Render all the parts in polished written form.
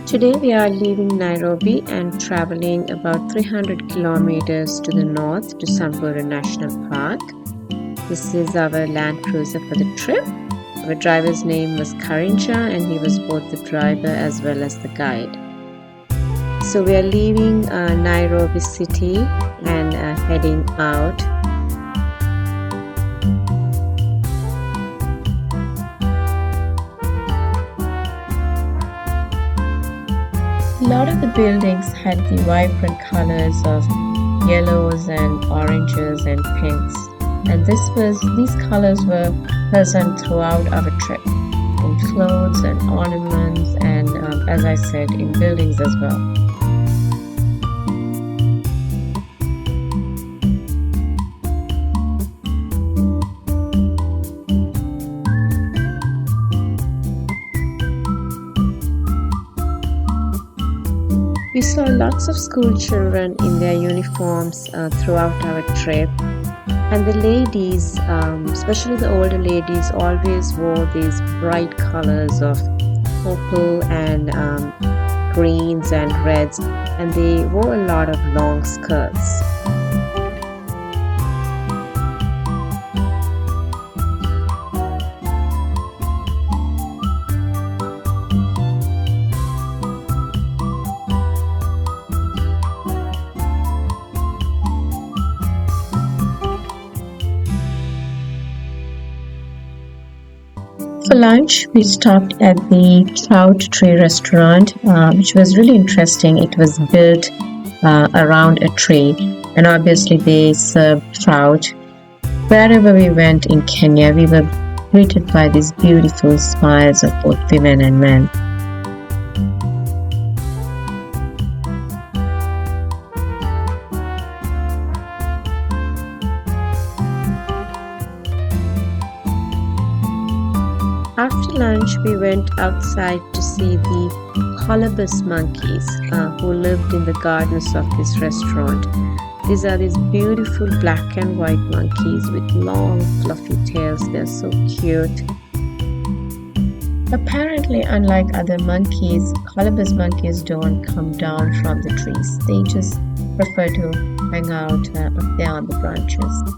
Today we are leaving Nairobi and traveling about 300 kilometers to the north to Samburu National Park. This is our Land Cruiser for the trip. Our driver's name was Karinja and he was both the driver as well as the guide. So we are leaving Nairobi city and heading out. A lot of the buildings had the vibrant colors of yellows and oranges and pinks, and these colors were present throughout our trip in clothes and ornaments and as I said, in buildings as well. We saw lots of school children in their uniforms throughout our trip, and the ladies, especially the older ladies, always wore these bright colors of purple and greens and reds, and they wore a lot of long skirts. For lunch, we stopped at the Trout Tree restaurant, which was really interesting. It was built around a tree, and obviously they served trout. Wherever we went in Kenya, we were greeted by these beautiful smiles of both women and men. After lunch, we went outside to see the colobus monkeys who lived in the gardens of this restaurant. These are these beautiful black and white monkeys with long fluffy tails. They're so cute. Apparently, unlike other monkeys, colobus monkeys don't come down from the trees. They just prefer to hang out up there on the branches.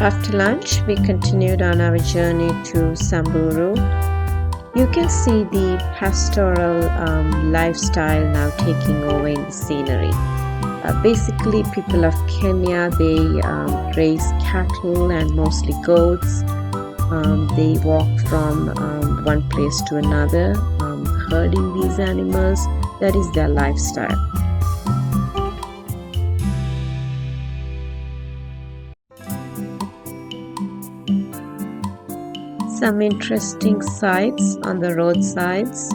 After lunch, we continued on our journey to Samburu. You can see the pastoral lifestyle now taking over in the scenery. Basically, people of Kenya, they raise cattle and mostly goats. They walk from one place to another, herding these animals. That is their lifestyle. Some interesting sights on the roadsides.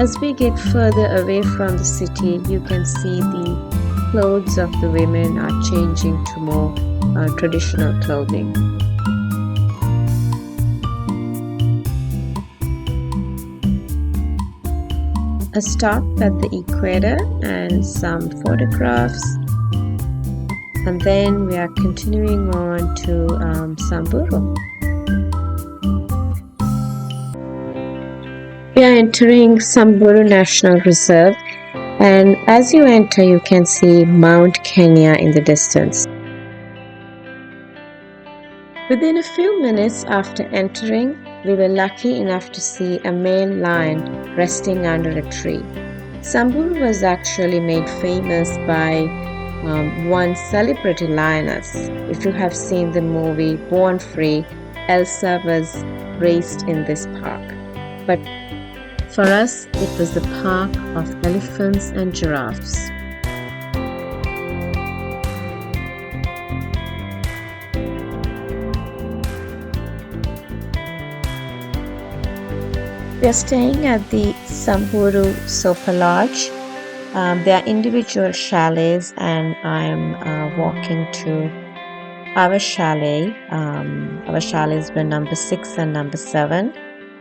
As we get further away from the city, you can see the clothes of the women are changing to more traditional clothing. A stop at the equator and some photographs, and then we are continuing on to Samburu. We are entering Samburu National Reserve, and as you enter you can see Mount Kenya in the distance. Within a few minutes after entering, we were lucky enough to see a male lion resting under a tree. Samburu was actually made famous by one celebrity lioness. If you have seen the movie Born Free, Elsa was raised in this park. But for us, it was the park of elephants and giraffes. We are staying at the Samburu Sofa Lodge. They are individual chalets, and I'm walking to our chalet. Our chalets were number 6 and number 7.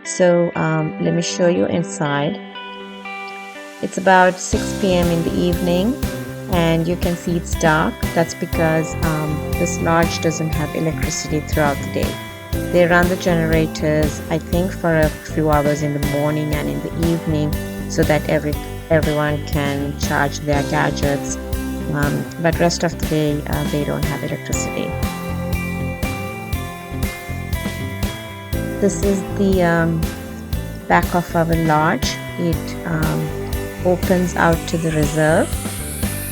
So let me show you inside. It's about 6 p.m. in the evening, and you can see it's dark. That's because this lodge doesn't have electricity throughout the day. They run the generators, I think, for a few hours in the morning and in the evening, so that everyone can charge their gadgets. But rest of the day, they don't have electricity. This is the back of our lodge. It opens out to the reserve,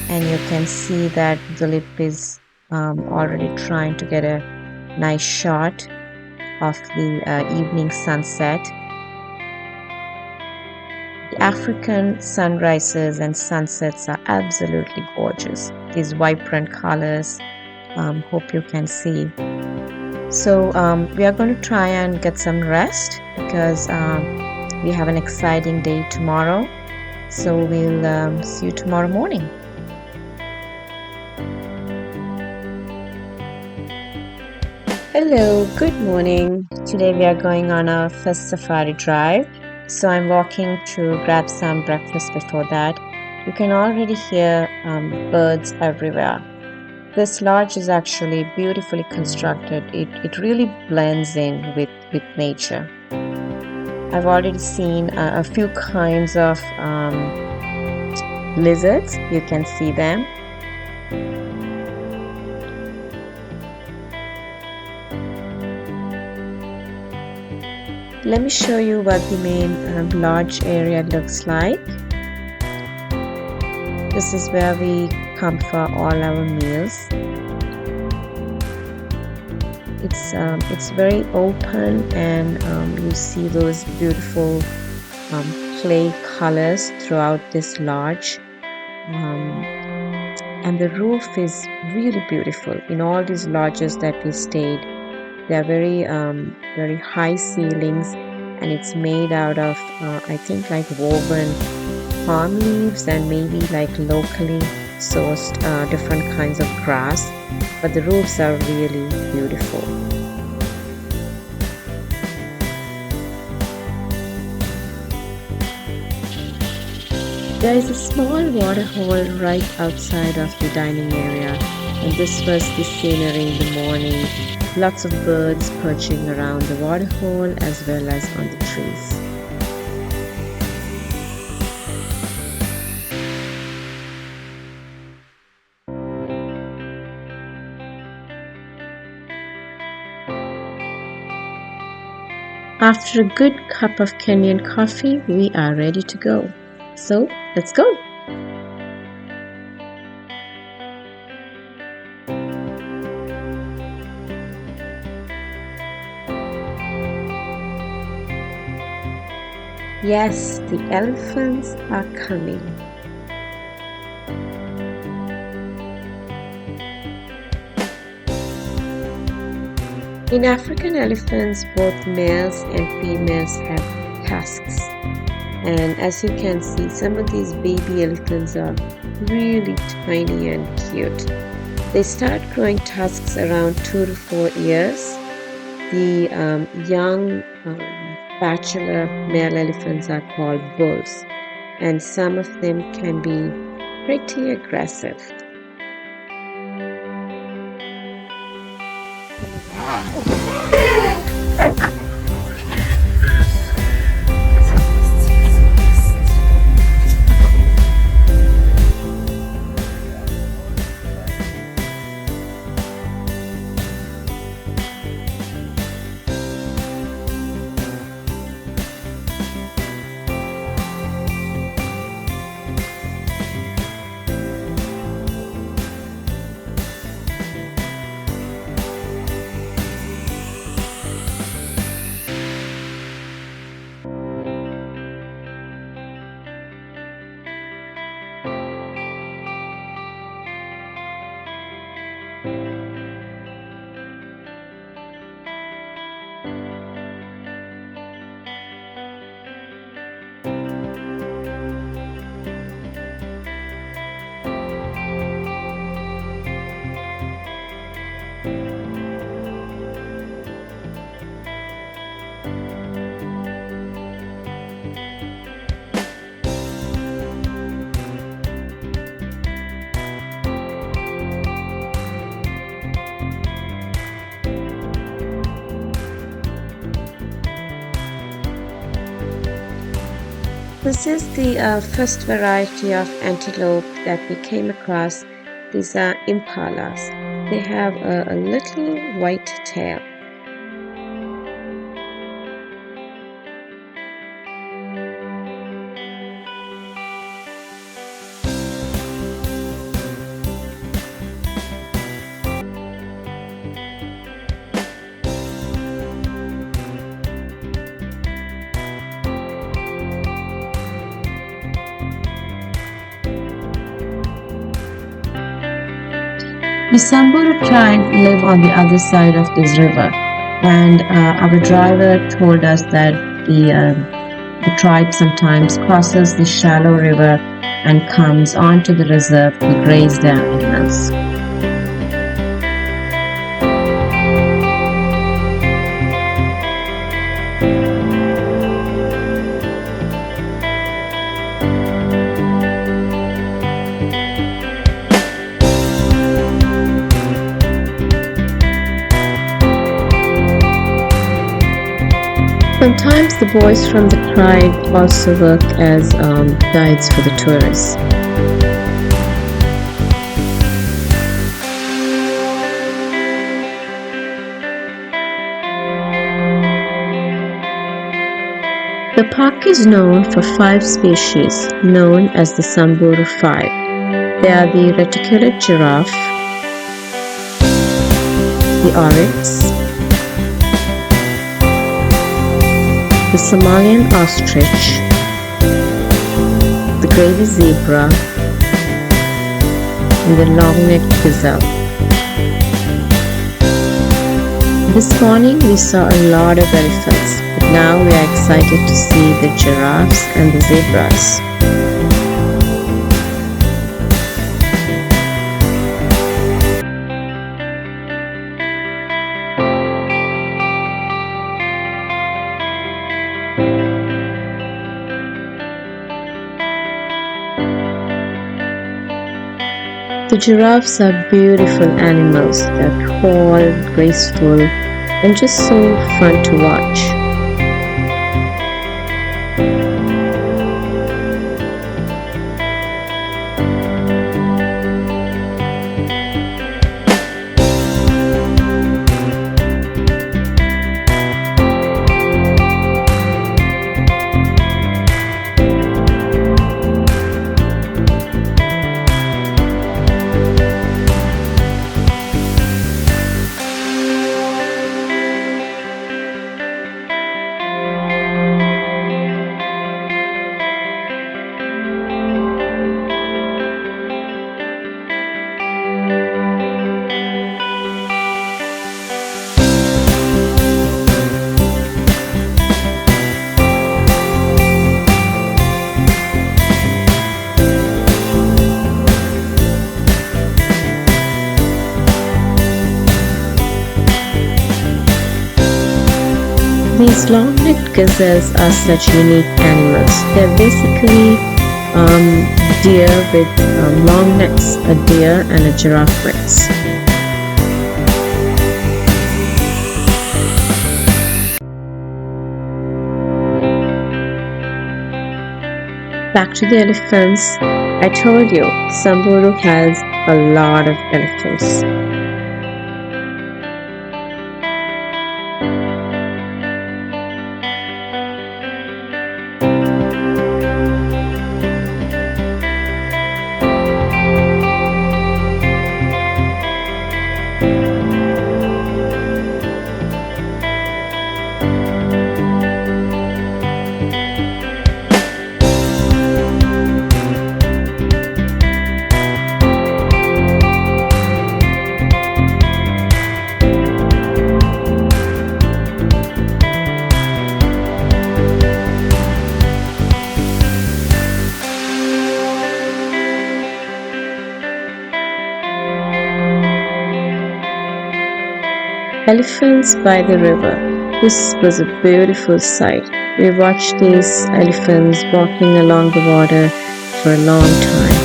and you can see that Dilip is already trying to get a nice shot of the evening sunset. The African sunrises and sunsets are absolutely gorgeous. These vibrant colors, hope you can see. So we are going to try and get some rest because we have an exciting day tomorrow. So we'll see you tomorrow morning. Hello, good morning. Today we are going on our first safari drive. So I'm walking to grab some breakfast before that. You can already hear birds everywhere. This lodge is actually beautifully constructed. It really blends in with nature. I've already seen a few kinds of lizards. You can see them. Let me show you what the main lodge area looks like. This is where we come for all our meals. It's very open, and you see those beautiful clay colors throughout this lodge. And the roof is really beautiful. In all these lodges that we stayed, they are very high ceilings, and it's made out of I think like woven palm leaves and maybe like locally sourced different kinds of grass, but the roofs are really beautiful. There is a small water hole right outside of the dining area, and this was the scenery in the morning. Lots of birds perching around the water hole as well as on the trees. After a good cup of Kenyan coffee, we are ready to go. So let's go. Yes, the elephants are coming. In African elephants, both males and females have tusks. And as you can see, some of these baby elephants are really tiny and cute. They start growing tusks around 2 to 4 years. The young bachelor male elephants are called bulls, and some of them can be pretty aggressive. This is the first variety of antelope that we came across. These are impalas. They have a little white tail. The Samburu tribe live on the other side of this river, and our driver told us that the tribe sometimes crosses the shallow river and comes onto the reserve to graze their animals. Sometimes the boys from the tribe also work as guides for the tourists. The park is known for 5 species known as the Samburu 5. They are the reticulate giraffe, the oryx, the Somalian ostrich, the gravy zebra, and the long-necked gazelle. This morning we saw a lot of elephants, but now we are excited to see the giraffes and the zebras. The giraffes are beautiful animals. They're tall, graceful, and just so fun to watch. These long-necked gazelles are such unique animals. They're basically deer with long necks, a deer and a giraffe mix. Back to the elephants. I told you, Samburu has a lot of elephants. Elephants by the river. This was a beautiful sight. We watched these elephants walking along the water for a long time.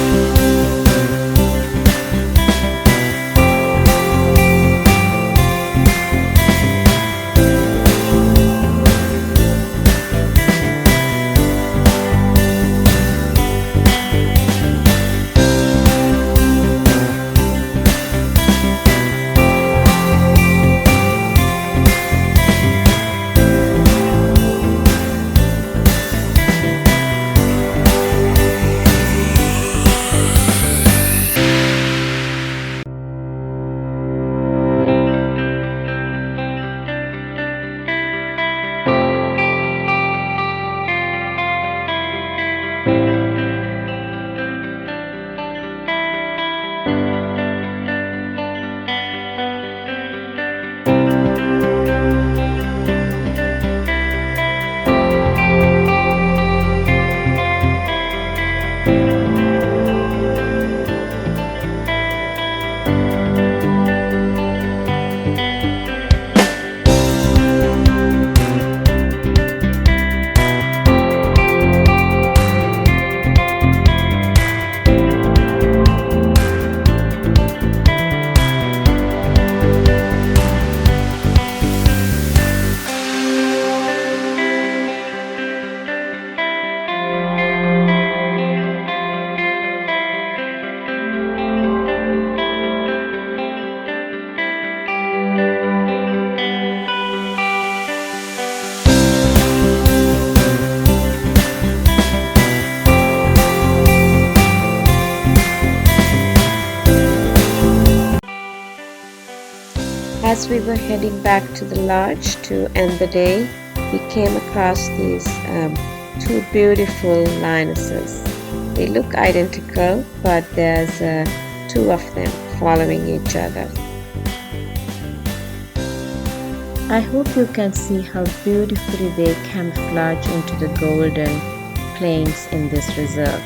As we were heading back to the lodge to end the day, we came across these two beautiful lionesses. They look identical, but there's two of them following each other. I hope you can see how beautifully they camouflage into the golden plains in this reserve.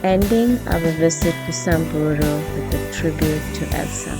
Ending our visit to Samburu with a tribute to Elsa.